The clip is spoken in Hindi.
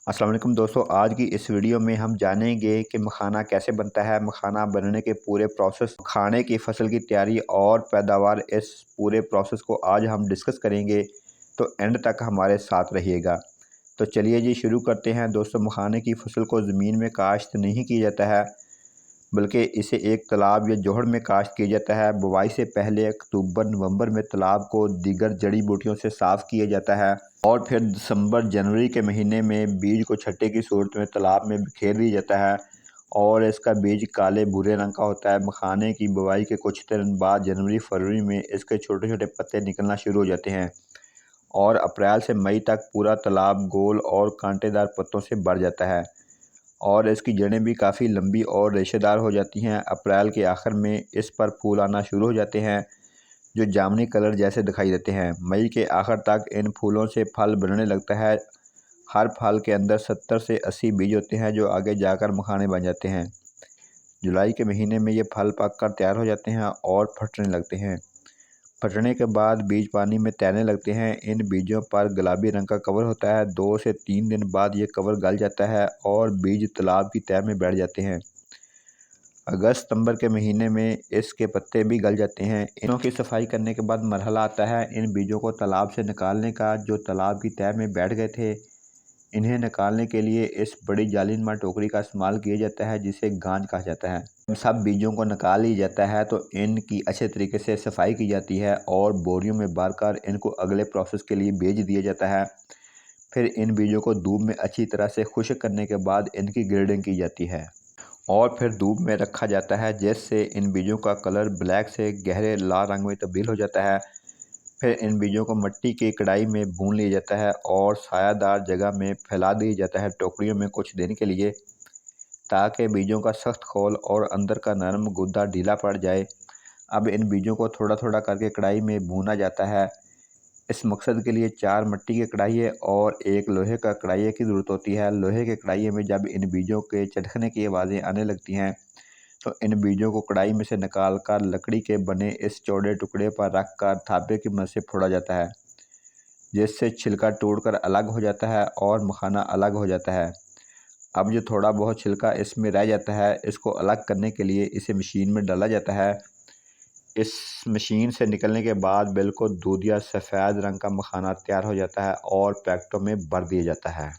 अस्सलाम वालेकुम दोस्तों, आज की इस वीडियो में हम जानेंगे कि मखाना कैसे बनता है। मखाना बनने के पूरे प्रोसेस, खाने की फसल की तैयारी और पैदावार, इस पूरे प्रोसेस को आज हम डिस्कस करेंगे, तो एंड तक हमारे साथ रहिएगा। तो चलिए जी शुरू करते हैं। दोस्तों, मखाने की फसल को ज़मीन में काश्त नहीं की जाता है, बल्कि इसे एक तालाब या जोहड़ में काश्त किया जाता है। बुवाई से पहले अक्टूबर नवंबर में तालाब को दीगर जड़ी बूटियों से साफ़ किया जाता है और फिर दिसंबर जनवरी के महीने में बीज को छट्टे की सूरत में तालाब में बिखेर दिया जाता है और इसका बीज काले भूरे रंग का होता है। मखाने की बुवाई के कुछ दिन बाद जनवरी फरवरी में इसके छोटे छोटे पत्ते निकलना शुरू हो जाते हैं और अप्रैल से मई तक पूरा तालाब गोल और कांटेदार पत्तों से भर जाता है और इसकी जड़ें भी काफ़ी लंबी और रेशेदार हो जाती हैं। अप्रैल के आखिर में इस पर फूल आना शुरू हो जाते हैं जो जामुनी कलर जैसे दिखाई देते हैं। मई के आखिर तक इन फूलों से फल बनने लगता है। हर फल के अंदर 70 से 80 बीज होते हैं जो आगे जाकर मखाने बन जाते हैं। जुलाई के महीने में ये फल पक कर तैयार हो जाते हैं और फटने लगते हैं। फटने के बाद बीज पानी में तैरने लगते हैं। इन बीजों पर गुलाबी रंग का कवर होता है। 2 से 3 दिन बाद ये कवर गल जाता है और बीज तालाब की तह में बैठ जाते हैं। अगस्त सितंबर के महीने में इसके पत्ते भी गल जाते हैं। इनों की सफाई करने के बाद मरहला आता है इन बीजों को तालाब से निकालने का, जो तालाब की तह में बैठ गए थे। इन्हें निकालने के लिए इस बड़ी जालीनुमा टोकरी का इस्तेमाल किया जाता है जिसे गांज कहा जाता है। जब सब बीजों को निकाल लिया जाता है तो इनकी अच्छे तरीके से सफाई की जाती है और बोरियों में भरकर इनको अगले प्रोसेस के लिए भेज दिया जाता है। फिर इन बीजों को धूप में अच्छी तरह से खुश्क करने के बाद इनकी ग्रेडिंग की जाती है और फिर धूप में रखा जाता है, जिससे इन बीजों का कलर ब्लैक से गहरे लाल रंग में तब्दील हो जाता है। फिर इन बीजों को मिट्टी की कढ़ाई में भून लिया जाता है और सायादार जगह में फैला दिया जाता है टोकरियों में कुछ दिन के लिए, ताकि बीजों का सख्त खोल और अंदर का नरम गुद्दा ढीला पड़ जाए। अब इन बीजों को थोड़ा थोड़ा करके कढ़ाई में भूना जाता है। इस मकसद के लिए 4 मिट्टी के कढ़ाइये और एक लोहे का कढ़ाइये की ज़रूरत होती है। लोहे के कढ़ाइये में जब इन बीजों के चटकने की आवाज़ें आने लगती हैं तो इन बीजों को कढ़ाई में से निकाल कर लकड़ी के बने इस चौड़े टुकड़े पर रख कर थापे की मदद से फोड़ा जाता है, जिससे छिलका टूटकर अलग हो जाता है और मखाना अलग हो जाता है। अब जो थोड़ा बहुत छिलका इसमें रह जाता है, इसको अलग करने के लिए इसे मशीन में डाला जाता है। इस मशीन से निकलने के बाद बिल्कुल दूधिया सफ़ेद रंग का मखाना तैयार हो जाता है और पैकेटों में भर दिया जाता है।